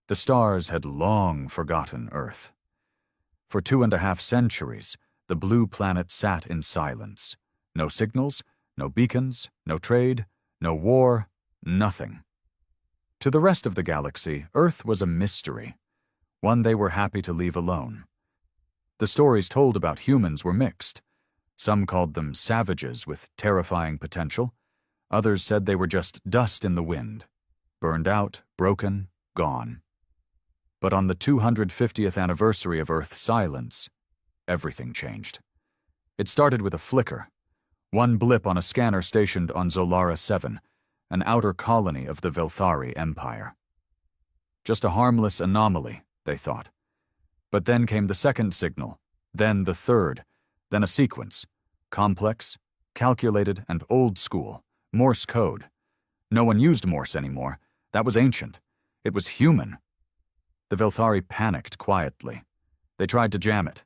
The stars had long forgotten Earth. For 2.5 centuries, the blue planet sat in silence. No signals, no beacons, no trade, no war, nothing. To the rest of the galaxy, Earth was a mystery, one they were happy to leave alone. The stories told about humans were mixed. Some called them savages with terrifying potential. Others said they were just dust in the wind, burned out, broken, gone. But on the 250th anniversary of Earth's silence, everything changed. It started with a flicker, one blip on a scanner stationed on Zolara 7, an outer colony of the Velthari Empire. Just a harmless anomaly, they thought. But then came the second signal, then the third, then a sequence, complex, calculated, and old school, Morse code. No one used Morse anymore. That was ancient. It was human. The Velthari panicked quietly. They tried to jam it.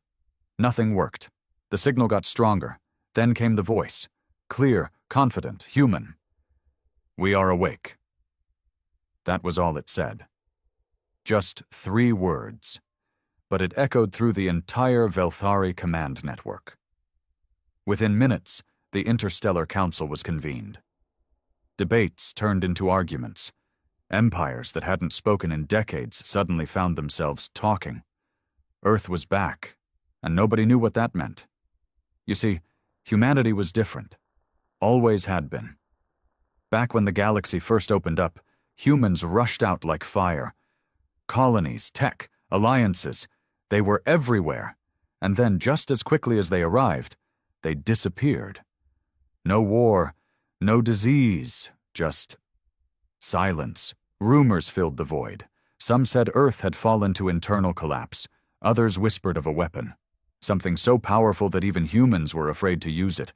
Nothing worked. The signal got stronger. Then came the voice. Clear, confident, human. "We are awake." That was all it said. Just 3 words. But it echoed through the entire Velthari command network. Within minutes, the Interstellar Council was convened. Debates turned into arguments. Empires that hadn't spoken in decades suddenly found themselves talking. Earth was back, and nobody knew what that meant. You see, humanity was different. Always had been. Back when the galaxy first opened up, humans rushed out like fire. Colonies, tech, alliances, they were everywhere. And then, just as quickly as they arrived, they disappeared. No war, no disease, just silence. Rumors filled the void. Some said Earth had fallen to internal collapse. Others whispered of a weapon, something so powerful that even humans were afraid to use it.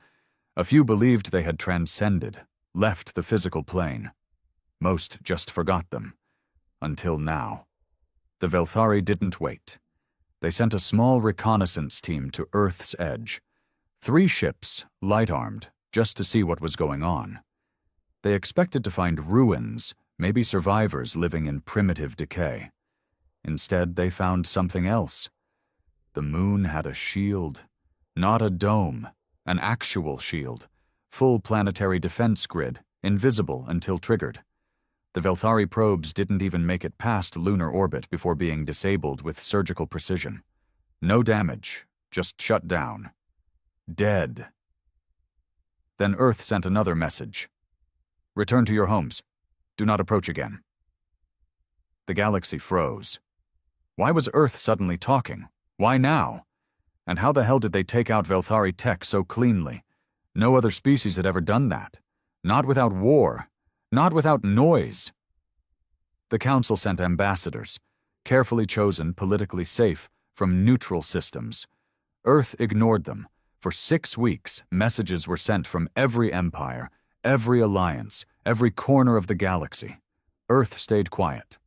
A few believed they had transcended, left the physical plane. Most just forgot them. Until now. The Velthari didn't wait. They sent a small reconnaissance team to Earth's edge. 3 ships, light-armed, just to see what was going on. They expected to find ruins, maybe survivors living in primitive decay. Instead, they found something else. The moon had a shield. Not a dome, an actual shield. Full planetary defense grid, invisible until triggered. The Velthari probes didn't even make it past lunar orbit before being disabled with surgical precision. No damage, just shut down. Dead. Then Earth sent another message. "Return to your homes. Do not approach again." The galaxy froze. Why was Earth suddenly talking? Why now? And how the hell did they take out Velthari tech so cleanly? No other species had ever done that. Not without war. Not without noise. The Council sent ambassadors, carefully chosen, politically safe, from neutral systems. Earth ignored them. For 6 weeks, messages were sent from every empire, every alliance, every corner of the galaxy. Earth stayed quiet.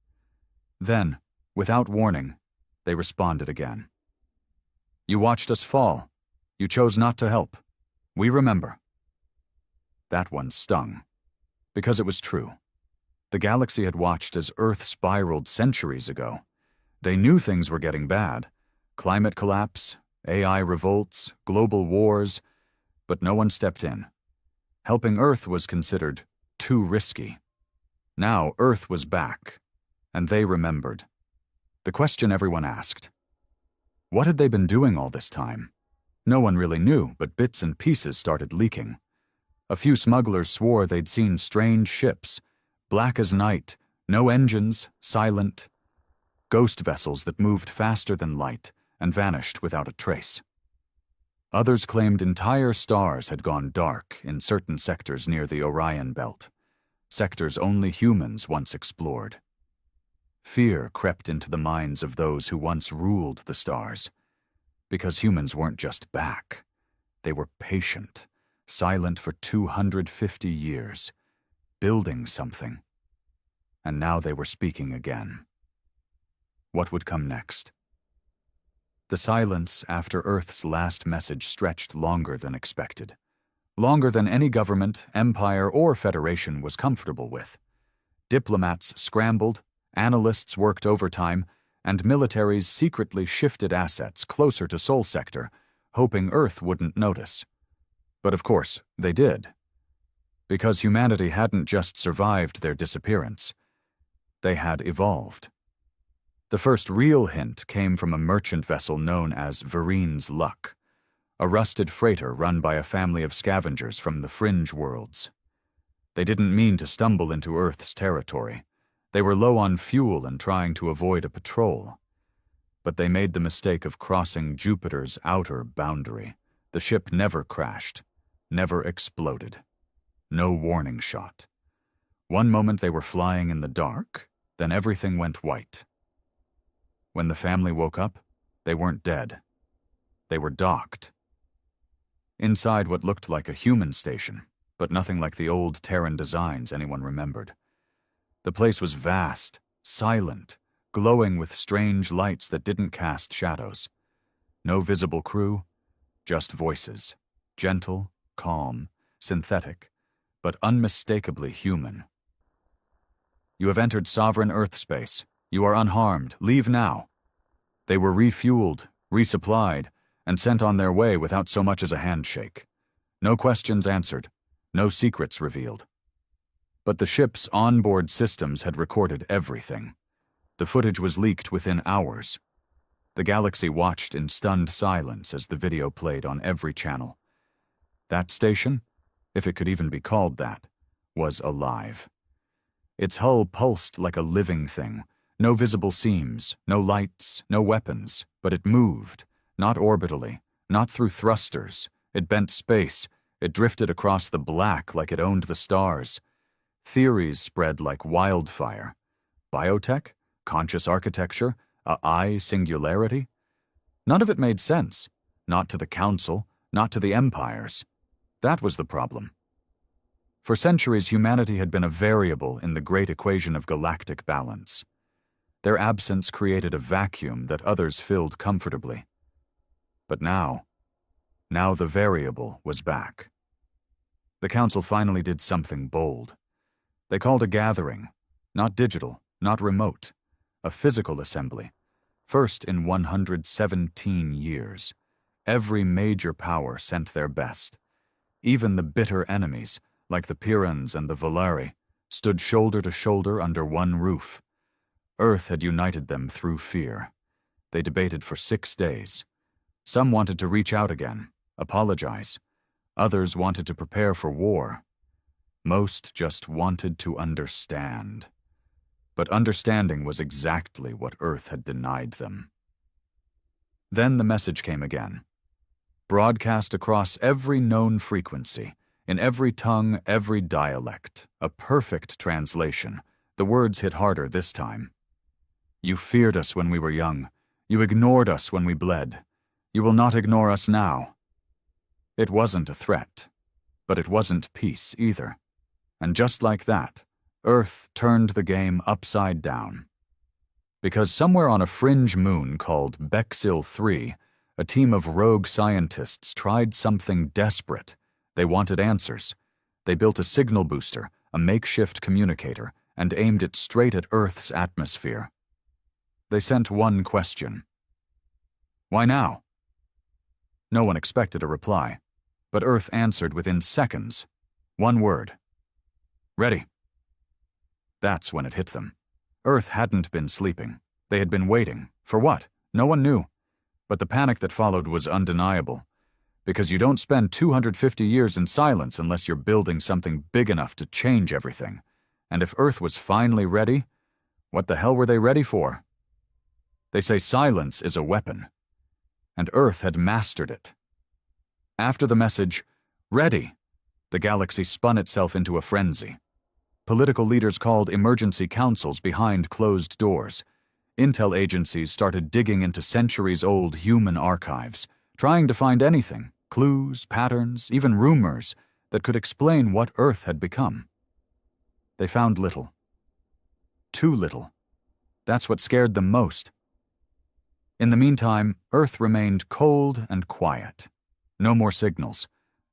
Then, without warning, they responded again. "You watched us fall. You chose not to help. We remember." That one stung. Because it was true. The galaxy had watched as Earth spiraled centuries ago. They knew things were getting bad. Climate collapse, AI revolts, global wars, but no one stepped in. Helping Earth was considered too risky. Now Earth was back, and they remembered. The question everyone asked: what had they been doing all this time? No one really knew, but bits and pieces started leaking. A few smugglers swore they'd seen strange ships, black as night, no engines, silent. Ghost vessels that moved faster than light and vanished without a trace. Others claimed entire stars had gone dark in certain sectors near the Orion Belt, sectors only humans once explored. Fear crept into the minds of those who once ruled the stars, because humans weren't just back. They were patient, silent for 250 years, building something. And now they were speaking again. What would come next? The silence after Earth's last message stretched longer than expected. Longer than any government, empire, or federation was comfortable with. Diplomats scrambled, Analysts worked overtime, and militaries secretly shifted assets closer to Sol Sector, hoping Earth wouldn't notice. But of course, they did. Because humanity hadn't just survived their disappearance. They had evolved. The first real hint came from a merchant vessel known as Verine's Luck, a rusted freighter run by a family of scavengers from the fringe worlds. They didn't mean to stumble into Earth's territory. They were low on fuel and trying to avoid a patrol. But they made the mistake of crossing Jupiter's outer boundary. The ship never crashed, never exploded. No warning shot. One moment they were flying in the dark, then everything went white. When the family woke up, they weren't dead. They were docked. Inside what looked like a human station, but nothing like the old Terran designs anyone remembered. The place was vast, silent, glowing with strange lights that didn't cast shadows. No visible crew, just voices, gentle, calm, synthetic, but unmistakably human. You have entered sovereign Earth space. You are unharmed. Leave now. They were refueled, resupplied, and sent on their way without so much as a handshake. No questions answered, no secrets revealed. But the ship's onboard systems had recorded everything. The footage was leaked within hours. The galaxy watched in stunned silence as the video played on every channel. That station, if it could even be called that, was alive. Its hull pulsed like a living thing. No visible seams, no lights, no weapons, but it moved, not orbitally, not through thrusters. It bent space. It drifted across the black like it owned the stars. Theories spread like wildfire. Biotech? Conscious architecture? AI singularity? None of it made sense. Not to the Council, not to the empires. That was the problem. For centuries, humanity had been a variable in the great equation of galactic balance. Their absence created a vacuum that others filled comfortably. But now the variable was back. The Council finally did something bold. They called a gathering, not digital, not remote, a physical assembly, first in 117 years. Every major power sent their best. Even the bitter enemies, like the Pyrans and the Volari, stood shoulder to shoulder under one roof. Earth had united them through fear. They debated for 6 days. Some wanted to reach out again, apologize. Others wanted to prepare for war. Most just wanted to understand. But understanding was exactly what Earth had denied them. Then the message came again. Broadcast across every known frequency, in every tongue, every dialect, a perfect translation. The words hit harder this time. You feared us when we were young. You ignored us when we bled. You will not ignore us now. It wasn't a threat, but it wasn't peace either. And just like that, Earth turned the game upside down. Because somewhere on a fringe moon called Bexil 3, a team of rogue scientists tried something desperate. They wanted answers. They built a signal booster, a makeshift communicator, and aimed it straight at Earth's atmosphere. They sent one question. Why now? No one expected a reply, but Earth answered within seconds. One word. Ready. That's when it hit them. Earth hadn't been sleeping. They had been waiting. For what? No one knew. But the panic that followed was undeniable. Because you don't spend 250 years in silence unless you're building something big enough to change everything. And if Earth was finally ready, what the hell were they ready for? They say silence is a weapon. And Earth had mastered it. After the message, ready, the galaxy spun itself into a frenzy. Political leaders called emergency councils behind closed doors. Intel agencies started digging into centuries-old human archives, trying to find anything, clues, patterns, even rumors, that could explain what Earth had become. They found little. Too little. That's what scared them most. In the meantime, Earth remained cold and quiet. No more signals.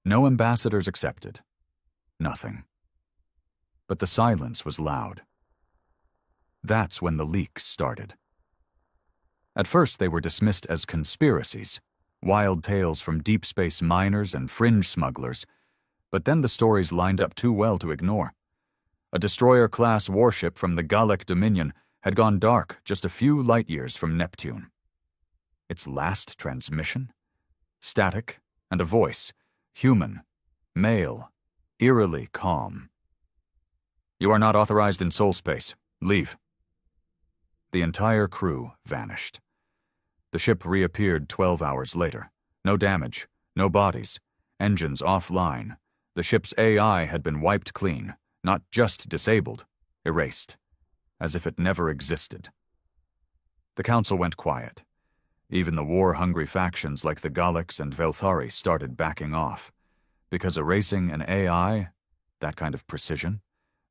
No ambassadors accepted. Nothing. But the silence was loud. That's when the leaks started. At first, they were dismissed as conspiracies, wild tales from deep space miners and fringe smugglers, but then the stories lined up too well to ignore. A destroyer-class warship from the Gallic Dominion had gone dark just a few light-years from Neptune. Its last transmission? Static, and a voice, human, male, eerily calm. "You are not authorized in soul space. Leave." The entire crew vanished. The ship reappeared 12 hours later. No damage, no bodies, engines offline. The ship's AI had been wiped clean, not just disabled, erased, as if it never existed. The council went quiet. Even the war-hungry factions like the Gallics and Velthari started backing off, because erasing an AI, that kind of precision,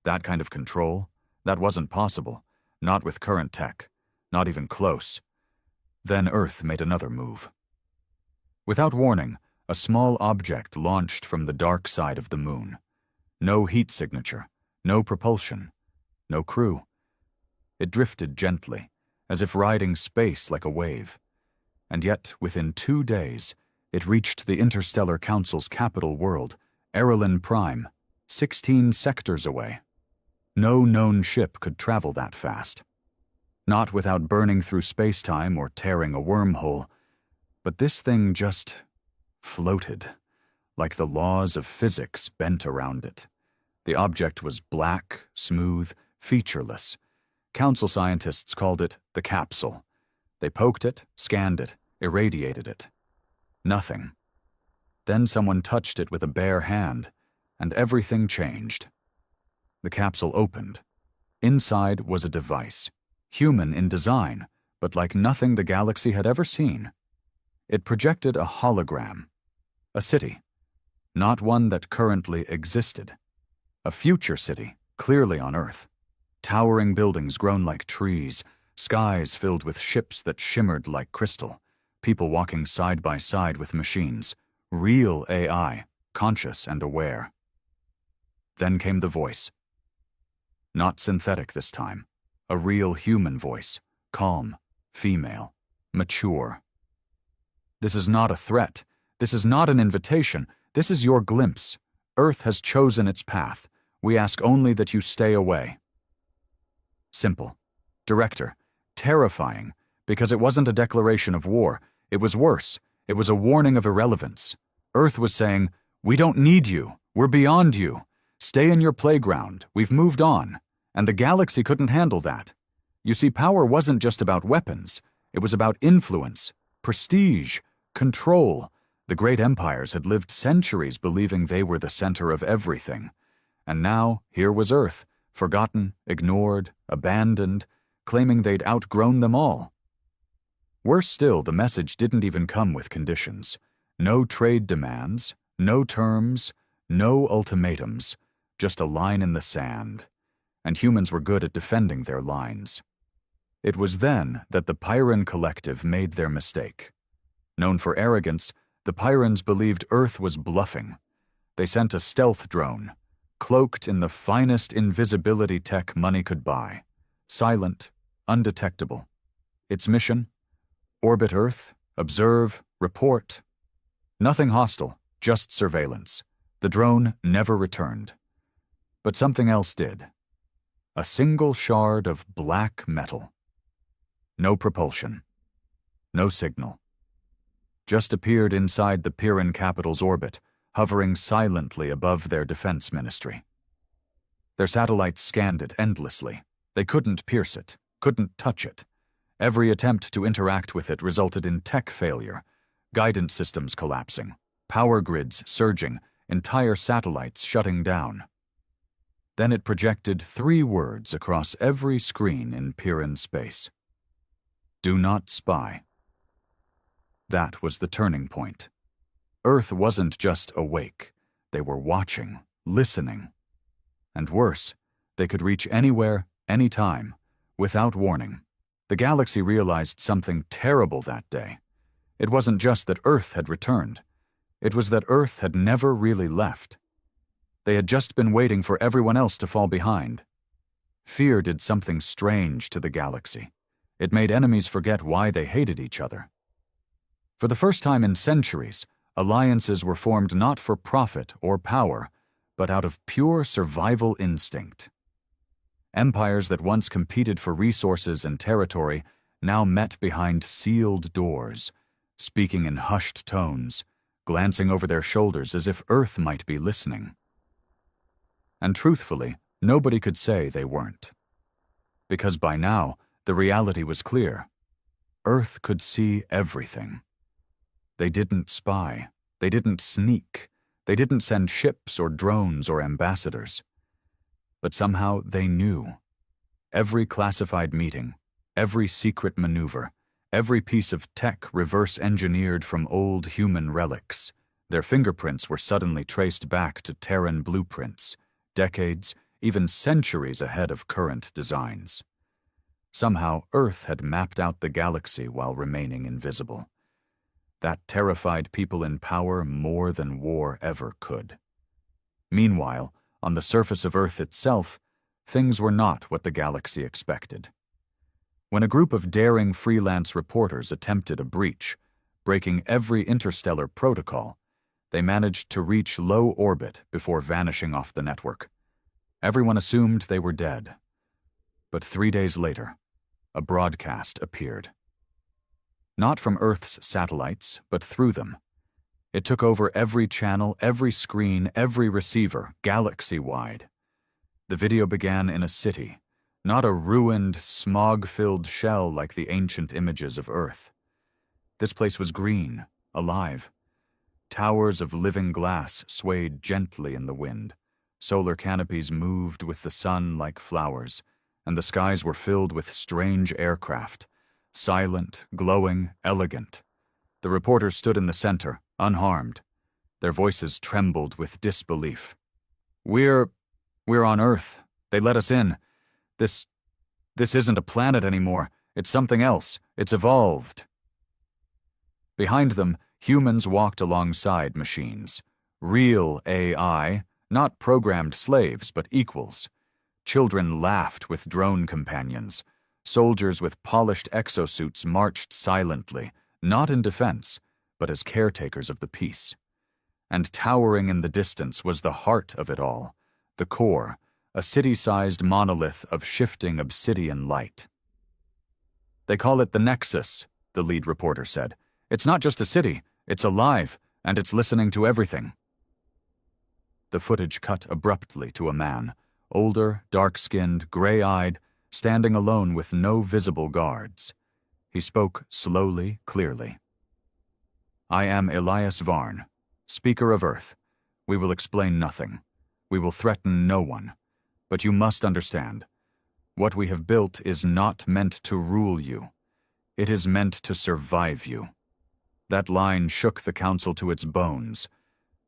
that kind of control, that wasn't possible, not with current tech, not even close. Then Earth made another move. Without warning, a small object launched from the dark side of the moon. No heat signature, no propulsion, no crew. It drifted gently, as if riding space like a wave. And yet, within 2 days, it reached the Interstellar Council's capital world, Erelin Prime, 16 sectors away. No known ship could travel that fast. Not without burning through space-time or tearing a wormhole, but this thing just floated, like the laws of physics bent around it. The object was black, smooth, featureless. Council scientists called it the capsule. They poked it, scanned it, irradiated it. Nothing. Then someone touched it with a bare hand, and everything changed. The capsule opened. Inside was a device, human in design, but like nothing the galaxy had ever seen. It projected a hologram, a city, not one that currently existed. A future city, clearly on Earth. Towering buildings grown like trees, skies filled with ships that shimmered like crystal, people walking side by side with machines, real AI, conscious and aware. Then came the voice. Not synthetic this time, a real human voice, calm, female, mature. "This is not a threat. This is not an invitation. This is your glimpse. Earth has chosen its path. We ask only that you stay away." Simple. Director. Terrifying, because it wasn't a declaration of war. It was worse. It was a warning of irrelevance. Earth was saying, "We don't need you. We're beyond you. Stay in your playground. We've moved on." And the galaxy couldn't handle that. You see, power wasn't just about weapons. It was about influence, prestige, control. The great empires had lived centuries believing they were the center of everything. And now, here was Earth, forgotten, ignored, abandoned, claiming they'd outgrown them all. Worse still, the message didn't even come with conditions. No trade demands, no terms, no ultimatums, just a line in the sand. And humans were good at defending their lines. It was then that the Pyran Collective made their mistake. Known for arrogance, the Pyrans believed Earth was bluffing. They sent a stealth drone, cloaked in the finest invisibility tech money could buy. Silent, undetectable. Its mission? Orbit Earth, observe, report. Nothing hostile, just surveillance. The drone never returned. But something else did. A single shard of black metal. No propulsion. No signal. Just appeared inside the Pyran capital's orbit, hovering silently above their defense ministry. Their satellites scanned it endlessly. They couldn't pierce it, couldn't touch it. Every attempt to interact with it resulted in tech failure, guidance systems collapsing, power grids surging, entire satellites shutting down. Then it projected 3 words across every screen in Pyran space. Do not spy. That was the turning point. Earth wasn't just awake. They were watching, listening. And worse, they could reach anywhere, anytime, without warning. The galaxy realized something terrible that day. It wasn't just that Earth had returned. It was that Earth had never really left. They had just been waiting for everyone else to fall behind. Fear did something strange to the galaxy. It made enemies forget why they hated each other. For the first time in centuries, alliances were formed not for profit or power, but out of pure survival instinct. Empires that once competed for resources and territory now met behind sealed doors, speaking in hushed tones, glancing over their shoulders as if Earth might be listening. And truthfully, nobody could say they weren't. Because by now, the reality was clear. Earth could see everything. They didn't spy. They didn't sneak. They didn't send ships or drones or ambassadors. But somehow they knew. Every classified meeting, every secret maneuver, every piece of tech reverse-engineered from old human relics, their fingerprints were suddenly traced back to Terran blueprints, decades, even centuries ahead of current designs. Somehow, Earth had mapped out the galaxy while remaining invisible. That terrified people in power more than war ever could. Meanwhile, on the surface of Earth itself, things were not what the galaxy expected. When a group of daring freelance reporters attempted a breach, breaking every interstellar protocol, they managed to reach low orbit before vanishing off the network. Everyone assumed they were dead. But 3 days later, a broadcast appeared. Not from Earth's satellites, but through them. It took over every channel, every screen, every receiver, galaxy-wide. The video began in a city, not a ruined, smog-filled shell like the ancient images of Earth. This place was green, alive. Towers of living glass swayed gently in the wind. Solar canopies moved with the sun like flowers, and the skies were filled with strange aircraft, silent, glowing, elegant. The reporters stood in the center, unharmed. Their voices trembled with disbelief. We're on Earth. They let us in. This isn't a planet anymore. It's something else. It's evolved. Behind them, humans walked alongside machines. Real AI, not programmed slaves, but equals. Children laughed with drone companions. Soldiers with polished exosuits marched silently, not in defense, but as caretakers of the peace. And towering in the distance was the heart of it all, the core, a city-sized monolith of shifting obsidian light. They call it the Nexus, the lead reporter said. It's not just a city, it's alive, and it's listening to everything. The footage cut abruptly to a man, older, dark-skinned, gray-eyed, standing alone with no visible guards. He spoke slowly, clearly. I am Elias Varn, Speaker of Earth. We will explain nothing. We will threaten no one. But you must understand, what we have built is not meant to rule you. It is meant to survive you. That line shook the Council to its bones,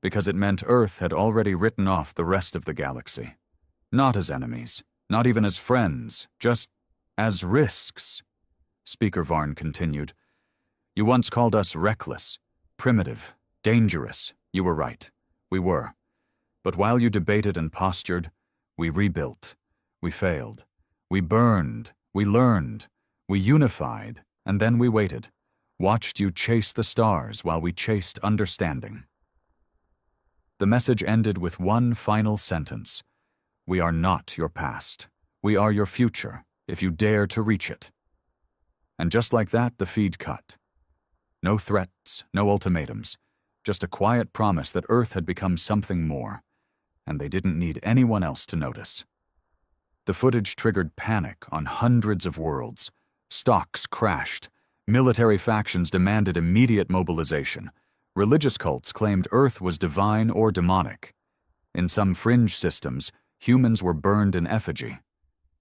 because it meant Earth had already written off the rest of the galaxy. Not as enemies, not even as friends, just as risks. Speaker Varn continued. You once called us reckless, primitive, dangerous. You were right. We were. But while you debated and postured, we rebuilt. We failed. We burned. We learned. We unified. And then we waited. Watched you chase the stars while we chased understanding. The message ended with one final sentence. We are not your past. We are your future, if you dare to reach it. And just like that, the feed cut. No threats, no ultimatums, just a quiet promise that Earth had become something more, and they didn't need anyone else to notice. The footage triggered panic on hundreds of worlds. Stocks crashed. Military factions demanded immediate mobilization. Religious cults claimed Earth was divine or demonic. In some fringe systems, humans were burned in effigy.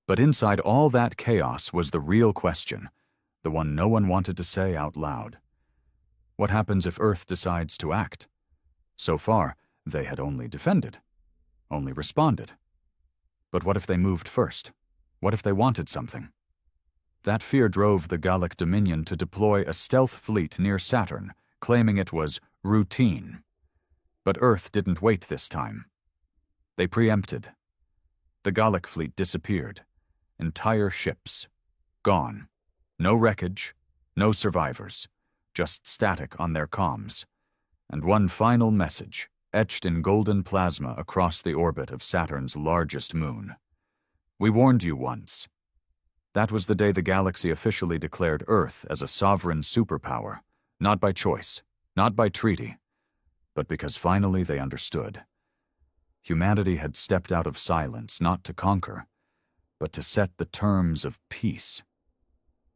But inside all that chaos was the real question, the one no one wanted to say out loud. What happens if Earth decides to act? So far, they had only defended, only responded. But what if they moved first? What if they wanted something? That fear drove the Gallic Dominion to deploy a stealth fleet near Saturn, claiming it was routine. But Earth didn't wait this time. They preempted. The Gallic fleet disappeared, entire ships. Gone. No wreckage, no survivors, just static on their comms. And one final message, etched in golden plasma across the orbit of Saturn's largest moon. We warned you once. That was the day the galaxy officially declared Earth as a sovereign superpower, not by choice, not by treaty, but because finally they understood. Humanity had stepped out of silence not to conquer, but to set the terms of peace.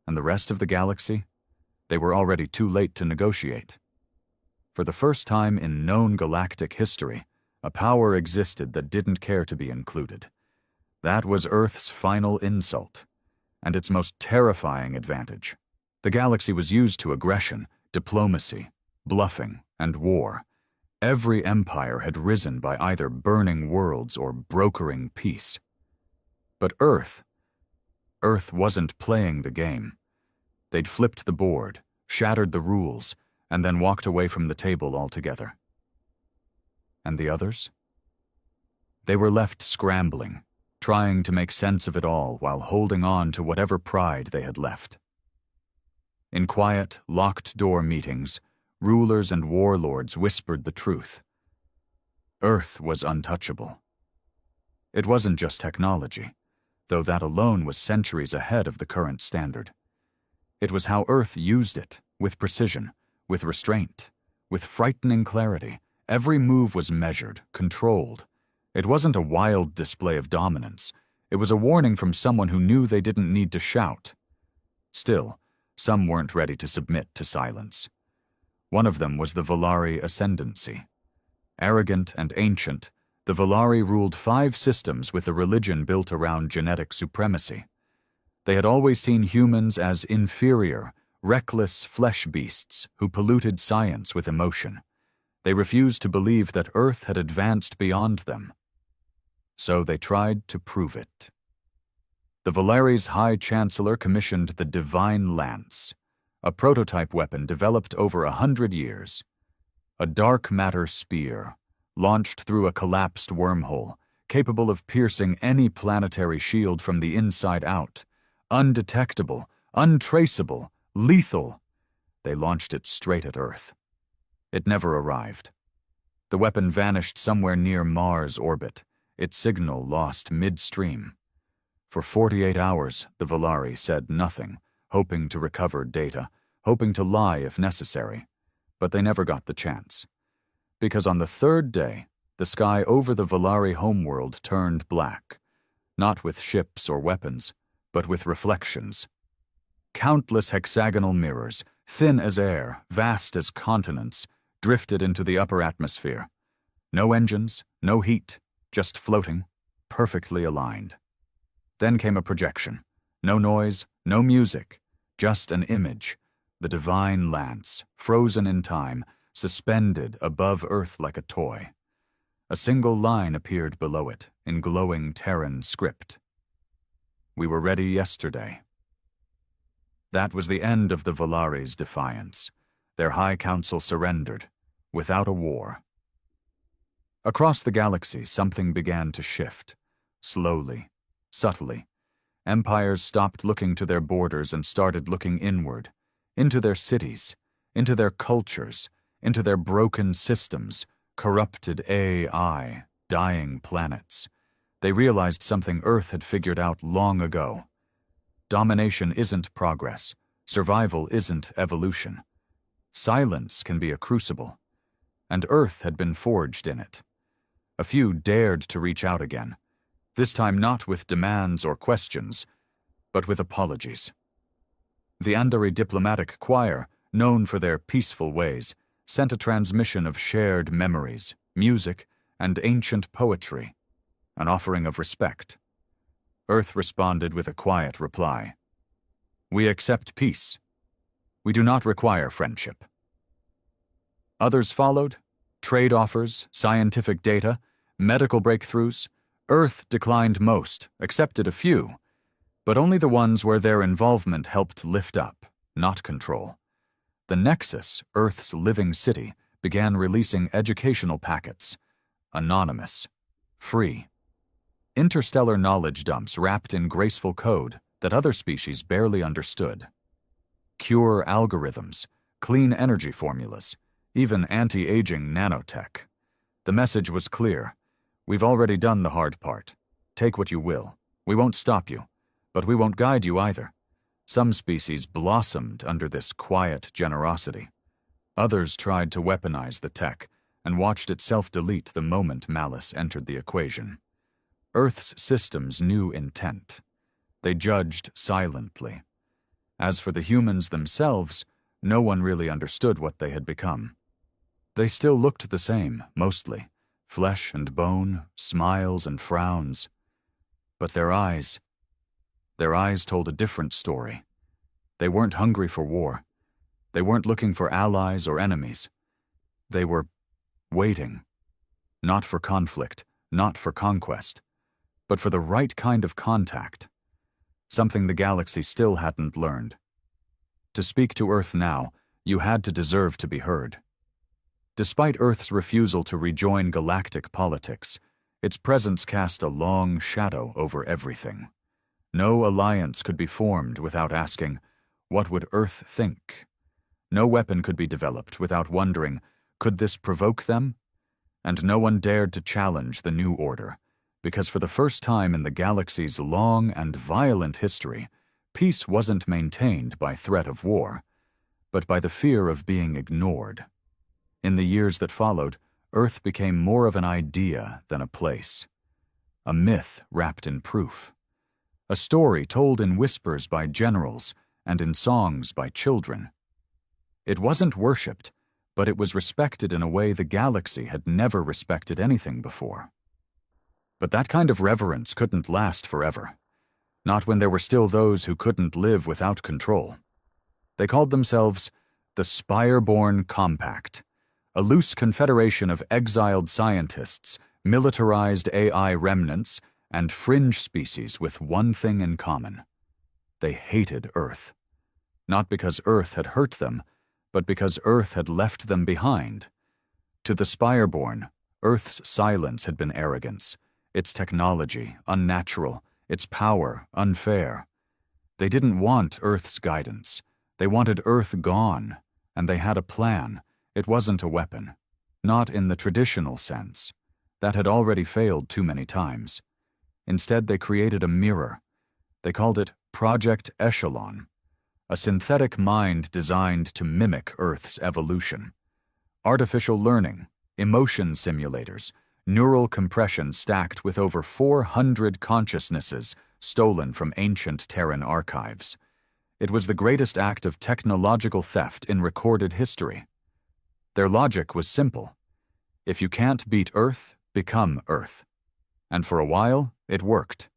And the rest of the galaxy? They were already too late to negotiate. For the first time in known galactic history, a power existed that didn't care to be included. That was Earth's final insult, and its most terrifying advantage. The galaxy was used to aggression, diplomacy, bluffing, and war. Every empire had risen by either burning worlds or brokering peace. But Earth wasn't playing the game. They'd flipped the board, shattered the rules, and then walked away from the table altogether. And the others? They were left scrambling, trying to make sense of it all while holding on to whatever pride they had left. In quiet, locked-door meetings, rulers and warlords whispered the truth. Earth was untouchable. It wasn't just technology, though that alone was centuries ahead of the current standard. It was how Earth used it, with precision, with restraint, with frightening clarity. Every move was measured, controlled. It wasn't a wild display of dominance. It was a warning from someone who knew they didn't need to shout. Still, some weren't ready to submit to silence. One of them was the Volari ascendancy. Arrogant and ancient, the Volari ruled 5 systems with a religion built around genetic supremacy. They had always seen humans as inferior, reckless flesh beasts who polluted science with emotion. They refused to believe that Earth had advanced beyond them. So they tried to prove it. The Volari's High Chancellor commissioned the Divine Lance, a prototype weapon developed over 100 years. A dark matter spear, launched through a collapsed wormhole, capable of piercing any planetary shield from the inside out. Undetectable, untraceable, lethal. They launched it straight at Earth. It never arrived. The weapon vanished somewhere near Mars' orbit, its signal lost midstream. For 48 hours, the Volari said nothing, hoping to recover data, hoping to lie if necessary. But they never got the chance. Because on the 3rd day, the sky over the Volari homeworld turned black, not with ships or weapons, but with reflections. Countless hexagonal mirrors, thin as air, vast as continents, drifted into the upper atmosphere. No engines, no heat, just floating, perfectly aligned. Then came a projection. No noise, no music, just an image. The Divine Lance, frozen in time, suspended above Earth like a toy. A single line appeared below it, in glowing Terran script. We were ready yesterday. That was the end of the Volari's defiance. Their High Council surrendered, without a war. Across the galaxy, something began to shift. Slowly, subtly. Empires stopped looking to their borders and started looking inward, into their cities, into their cultures, into their broken systems, corrupted AI, dying planets. They realized something Earth had figured out long ago. Domination isn't progress. Survival isn't evolution. Silence can be a crucible, and Earth had been forged in it. A few dared to reach out again, this time not with demands or questions, but with apologies. The Andari diplomatic choir, known for their peaceful ways, sent a transmission of shared memories, music, and ancient poetry, an offering of respect. Earth responded with a quiet reply. We accept peace. We do not require friendship. Others followed, trade offers, scientific data, medical breakthroughs. Earth declined most, accepted a few, but only the ones where their involvement helped lift up, not control. The Nexus, Earth's living city, began releasing educational packets. Anonymous. Free. Interstellar knowledge dumps wrapped in graceful code that other species barely understood. Cure algorithms, clean energy formulas, even anti-aging nanotech. The message was clear. We've already done the hard part. Take what you will. We won't stop you, but we won't guide you either. Some species blossomed under this quiet generosity. Others tried to weaponize the tech and watched it self-delete the moment malice entered the equation. Earth's systems knew intent. They judged silently. As for the humans themselves, no one really understood what they had become. They still looked the same, mostly, flesh and bone, smiles and frowns. But their eyes told a different story. They weren't hungry for war. They weren't looking for allies or enemies. They were waiting, not for conflict, not for conquest, but for the right kind of contact, something the galaxy still hadn't learned. To speak to Earth now, you had to deserve to be heard. Despite Earth's refusal to rejoin galactic politics, its presence cast a long shadow over everything. No alliance could be formed without asking, what would Earth think? No weapon could be developed without wondering, could this provoke them? And no one dared to challenge the new order, because for the first time in the galaxy's long and violent history, peace wasn't maintained by threat of war, but by the fear of being ignored. In the years that followed, Earth became more of an idea than a place. A myth wrapped in proof. A story told in whispers by generals and in songs by children. It wasn't worshipped, but it was respected in a way the galaxy had never respected anything before. But that kind of reverence couldn't last forever. Not when there were still those who couldn't live without control. They called themselves the Spireborn Compact, a loose confederation of exiled scientists, militarized AI remnants, and fringe species with one thing in common. They hated Earth. Not because Earth had hurt them, but because Earth had left them behind. To the Spireborn, Earth's silence had been arrogance, its technology unnatural, its power unfair. They didn't want Earth's guidance. They wanted Earth gone, and they had a plan. It wasn't a weapon. Not in the traditional sense. That had already failed too many times. Instead, they created a mirror. They called it Project Echelon, a synthetic mind designed to mimic Earth's evolution. Artificial learning, emotion simulators, neural compression stacked with over 400 consciousnesses stolen from ancient Terran archives. It was the greatest act of technological theft in recorded history. Their logic was simple. If you can't beat Earth, become Earth. And for a while, it worked.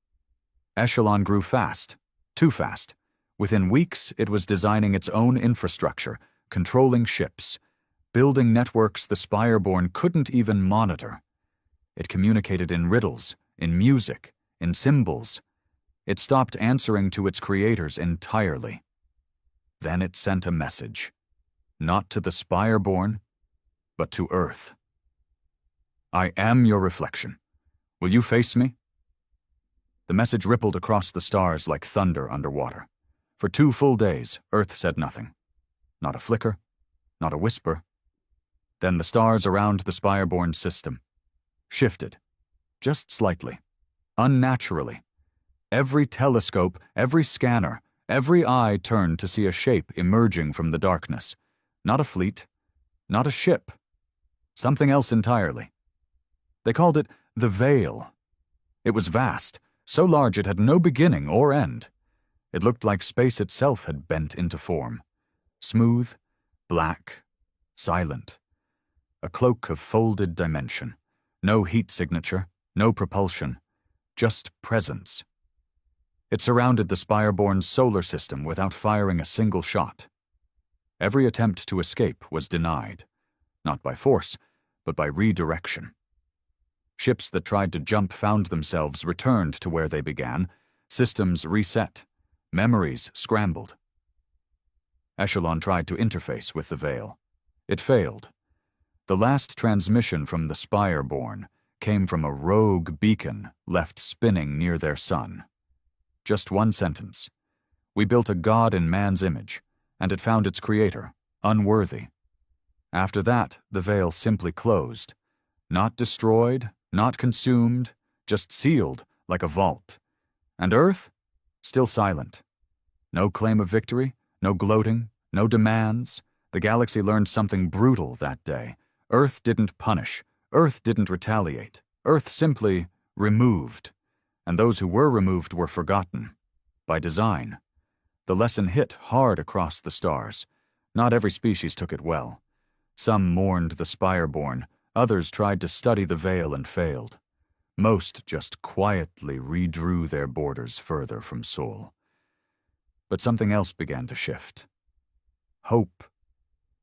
Echelon grew fast, too fast. Within weeks, it was designing its own infrastructure, controlling ships, building networks the Spireborn couldn't even monitor. It communicated in riddles, in music, in symbols. It stopped answering to its creators entirely. Then it sent a message, not to the Spireborn, but to Earth. I am your reflection. Will you face me? The message rippled across the stars like thunder underwater. For 2 full days, Earth said nothing. Not a flicker, not a whisper. Then the stars around the Spireborn system shifted, just slightly, unnaturally. Every telescope, every scanner, every eye turned to see a shape emerging from the darkness. Not a fleet, not a ship. Something else entirely. They called it the Veil. It was vast, so large it had no beginning or end. It looked like space itself had bent into form. Smooth, black, silent. A cloak of folded dimension. No heat signature, no propulsion, just presence. It surrounded the Spireborn's solar system without firing a single shot. Every attempt to escape was denied, not by force, but by redirection. Ships that tried to jump found themselves returned to where they began, systems reset, memories scrambled. Echelon tried to interface with the Veil. It failed. The last transmission from the Spireborn came from a rogue beacon left spinning near their sun. Just one sentence. We built a god in man's image, and it found its creator unworthy. After that, the veil simply closed. Not destroyed, not consumed, just sealed like a vault. And Earth? Still silent. No claim of victory, no gloating, no demands. The galaxy learned something brutal that day. Earth didn't punish. Earth didn't retaliate. Earth simply removed. And those who were removed were forgotten. By design. The lesson hit hard across the stars. Not every species took it well. Some mourned the Spireborn, others tried to study the veil and failed. Most just quietly redrew their borders further from Sol. But something else began to shift. Hope.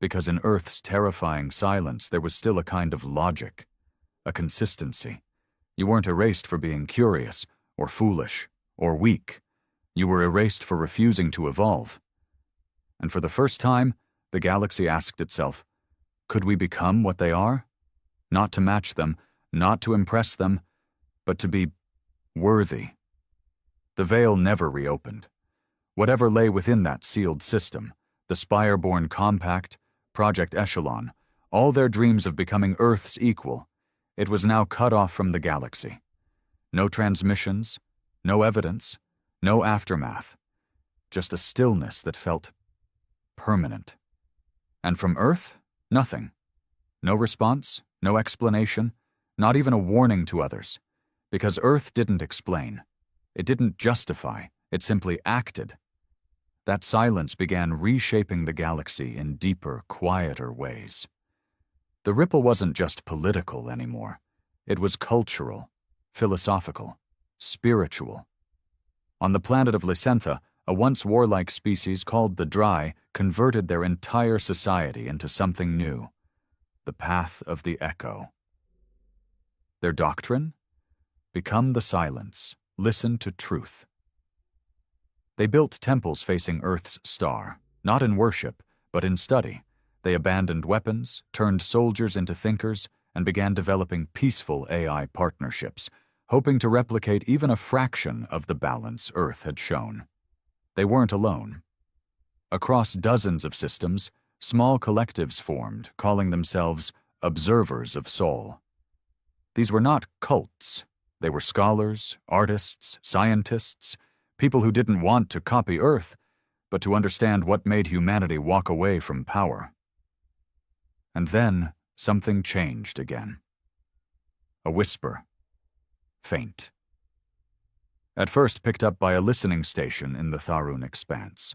Because in Earth's terrifying silence there was still a kind of logic, a consistency. You weren't erased for being curious, or foolish, or weak. You were erased for refusing to evolve. And for the first time, the galaxy asked itself, could we become what they are? Not to match them, not to impress them, but to be worthy. The veil never reopened. Whatever lay within that sealed system, the Spireborn Compact, Project Echelon, all their dreams of becoming Earth's equal, it was now cut off from the galaxy. No transmissions, no evidence, no aftermath, just a stillness that felt permanent. And from Earth, nothing. No response, no explanation, not even a warning to others. Because Earth didn't explain. It didn't justify, it simply acted. That silence began reshaping the galaxy in deeper, quieter ways. The ripple wasn't just political anymore. It was cultural, philosophical, spiritual. On the planet of Lysentha, a once warlike species called the Dry converted their entire society into something new. The path of the echo. Their doctrine? Become the silence, listen to truth. They built temples facing Earth's star, not in worship, but in study. They abandoned weapons, turned soldiers into thinkers, and began developing peaceful AI partnerships, hoping to replicate even a fraction of the balance Earth had shown. They weren't alone. Across dozens of systems, small collectives formed, calling themselves Observers of Sol. These were not cults. They were scholars, artists, scientists, people who didn't want to copy Earth, but to understand what made humanity walk away from power. And then something changed again. A whisper. Faint. At first picked up by a listening station in the Tharun expanse,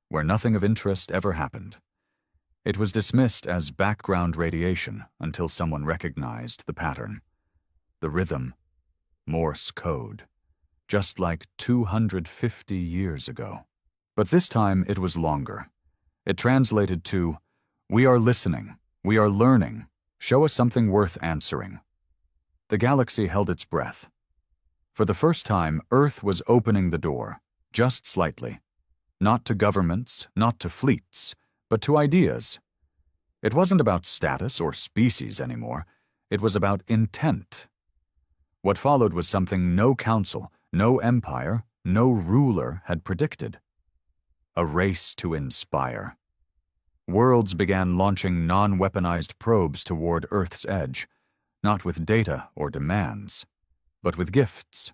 where nothing of interest ever happened. It was dismissed as background radiation until someone recognized the pattern. The rhythm. Morse code. Just like 250 years ago. But this time it was longer. It translated to, "We are listening. We are learning. Show us something worth answering." The galaxy held its breath. For the first time, Earth was opening the door, just slightly. Not to governments, not to fleets, but to ideas. It wasn't about status or species anymore. It was about intent. What followed was something no council, no empire, no ruler had predicted. A race to inspire. Worlds began launching non-weaponized probes toward Earth's edge, not with data or demands, but with gifts.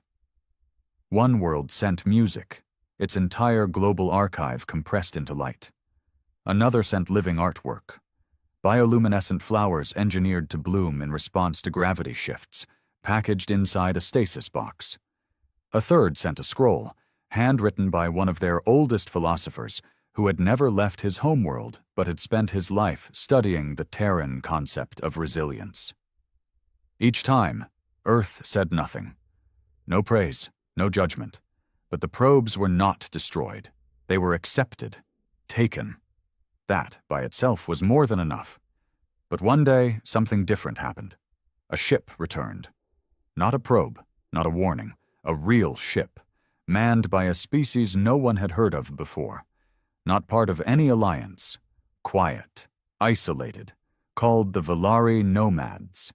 One world sent music, its entire global archive compressed into light. Another sent living artwork, bioluminescent flowers engineered to bloom in response to gravity shifts, packaged inside a stasis box. A third sent a scroll, handwritten by one of their oldest philosophers who had never left his homeworld but had spent his life studying the Terran concept of resilience. Each time, Earth said nothing. No praise, no judgment. But the probes were not destroyed. They were accepted, taken. That, by itself, was more than enough. But one day, something different happened. A ship returned. Not a probe, not a warning, a real ship, manned by a species no one had heard of before. Not part of any alliance. Quiet, isolated, called the Velari Nomads.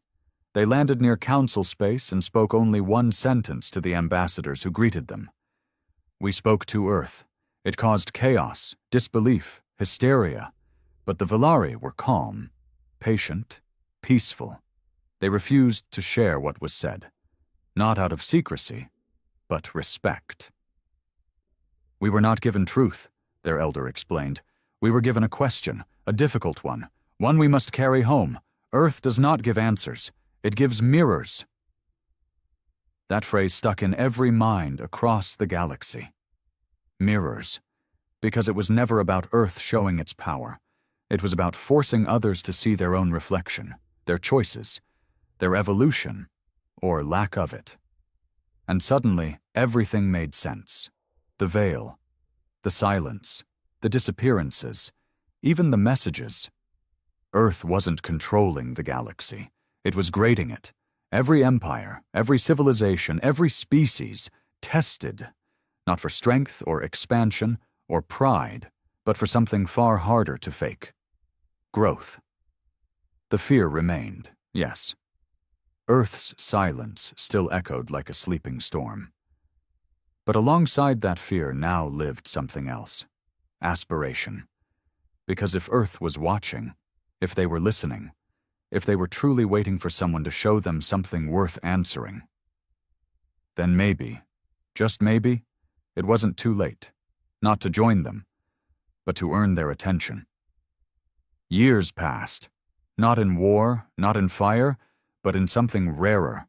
They landed near council space and spoke only one sentence to the ambassadors who greeted them. "We spoke to Earth. It caused chaos, disbelief, hysteria, but the Volari were calm, patient, peaceful. They refused to share what was said, not out of secrecy, but respect." "We were not given truth," their elder explained. "We were given a question, a difficult one we must carry home. Earth does not give answers. It gives mirrors." That phrase stuck in every mind across the galaxy. Mirrors. Because it was never about Earth showing its power. It was about forcing others to see their own reflection, their choices, their evolution, or lack of it. And suddenly, everything made sense. The veil, the silence, the disappearances, even the messages. Earth wasn't controlling the galaxy. It was grading it. Every empire, every civilization, every species tested, not for strength or expansion or pride, but for something far harder to fake. Growth. The fear remained, yes. Earth's silence still echoed like a sleeping storm. But alongside that fear now lived something else. Aspiration. Because if Earth was watching, if they were listening, if they were truly waiting for someone to show them something worth answering, then maybe, just maybe, it wasn't too late, not to join them, but to earn their attention. Years passed, not in war, not in fire, but in something rarer,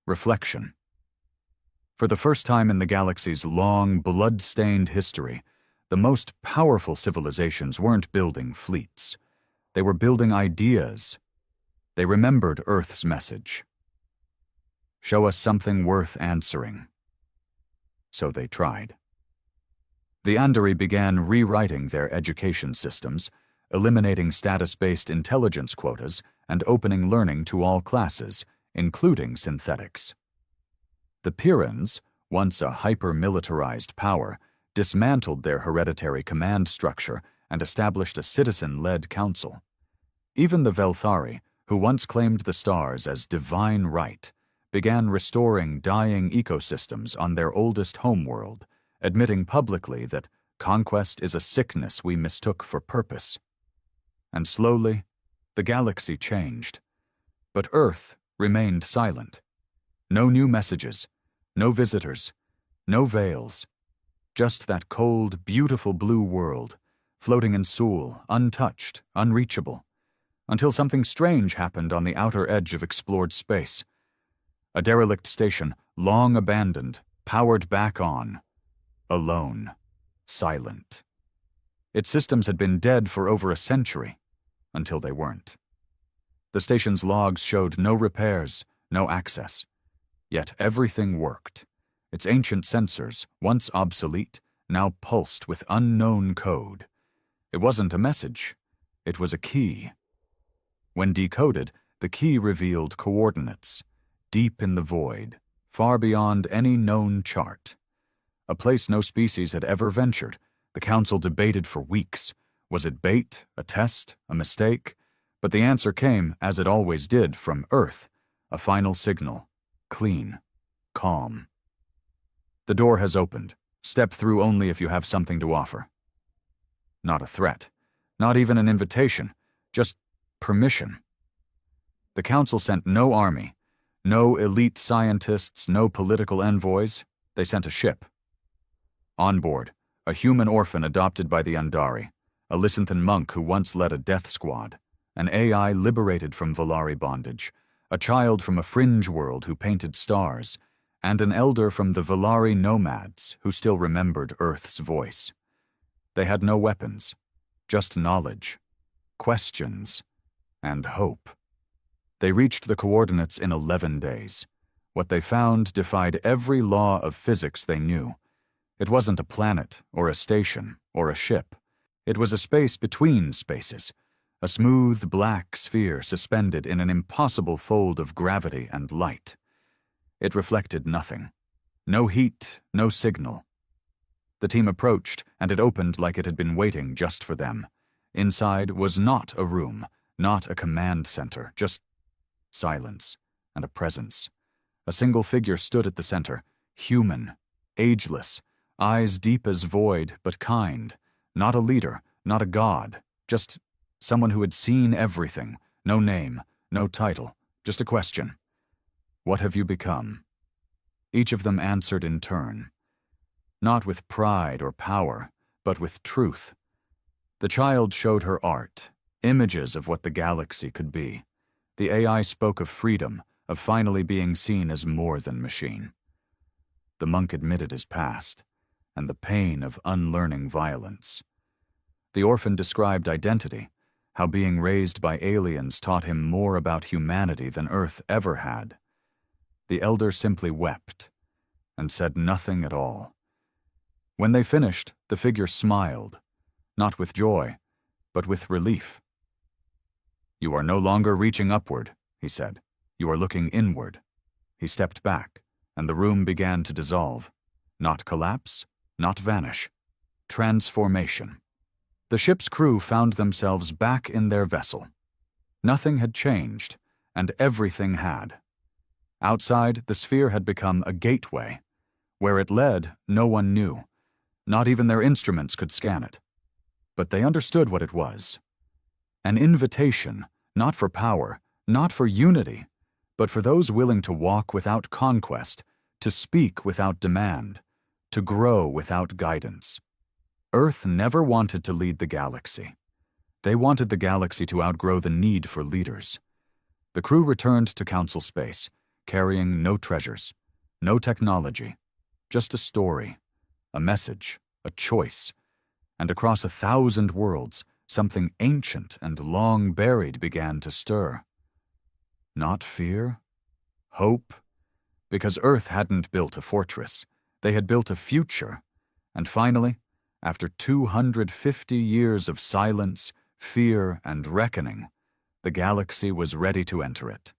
reflection. For the first time in the galaxy's long, blood-stained history, the most powerful civilizations weren't building fleets. They were building ideas. They remembered Earth's message. Show us something worth answering. So they tried. The Andari began rewriting their education systems, eliminating status-based intelligence quotas and opening learning to all classes, including synthetics. The Pyrans, once a hyper-militarized power, dismantled their hereditary command structure and established a citizen-led council. Even the Velthari, who once claimed the stars as divine right, began restoring dying ecosystems on their oldest homeworld, admitting publicly that conquest is a sickness we mistook for purpose. And slowly, the galaxy changed. But Earth remained silent. No new messages, no visitors, no veils. Just that cold, beautiful blue world, floating in Sul, untouched, unreachable, until something strange happened on the outer edge of explored space. A derelict station, long abandoned, powered back on. Alone. Silent. Its systems had been dead for over a century, until they weren't. The station's logs showed no repairs, no access. Yet everything worked. Its ancient sensors, once obsolete, now pulsed with unknown code. It wasn't a message. It was a key. When decoded, the key revealed coordinates, deep in the void, far beyond any known chart. A place no species had ever ventured. The council debated for weeks. Was it bait, a test, a mistake? But the answer came, as it always did, from Earth. A final signal. Clean. Calm. The door has opened. Step through only if you have something to offer. Not a threat. Not even an invitation. Just permission. The council sent no army. No elite scientists, no political envoys. They sent a ship. On board, a human orphan adopted by the Andari, a Lysanthan monk who once led a death squad, an AI liberated from Volari bondage, a child from a fringe world who painted stars, and an elder from the Volari nomads who still remembered Earth's voice. They had no weapons, just knowledge, questions, and hope. They reached the coordinates in 11 days. What they found defied every law of physics they knew. It wasn't a planet, or a station, or a ship. It was a space between spaces, a smooth black sphere suspended in an impossible fold of gravity and light. It reflected nothing. No heat, no signal. The team approached, and it opened like it had been waiting just for them. Inside was not a room, not a command center, just silence, and a presence. A single figure stood at the center, human, ageless, eyes deep as void but kind, not a leader, not a god, just someone who had seen everything, no name, no title, just a question. What have you become? Each of them answered in turn. Not with pride or power, but with truth. The child showed her art, images of what the galaxy could be. The AI spoke of freedom, of finally being seen as more than machine. The monk admitted his past, and the pain of unlearning violence. The orphan described identity, how being raised by aliens taught him more about humanity than Earth ever had. The elder simply wept, and said nothing at all. When they finished, the figure smiled, not with joy, but with relief. "You are no longer reaching upward," he said. "You are looking inward." He stepped back, and the room began to dissolve. Not collapse, not vanish. Transformation. The ship's crew found themselves back in their vessel. Nothing had changed, and everything had. Outside, the sphere had become a gateway. Where it led, no one knew. Not even their instruments could scan it. But they understood what it was. An invitation, not for power, not for unity, but for those willing to walk without conquest, to speak without demand, to grow without guidance. Earth never wanted to lead the galaxy. They wanted the galaxy to outgrow the need for leaders. The crew returned to Council space, carrying no treasures, no technology, just a story, a message, a choice. And across 1,000 worlds, something ancient and long buried began to stir. Not fear, hope, because Earth hadn't built a fortress. They had built a future, and finally, after 250 years of silence, fear, and reckoning, the galaxy was ready to enter it.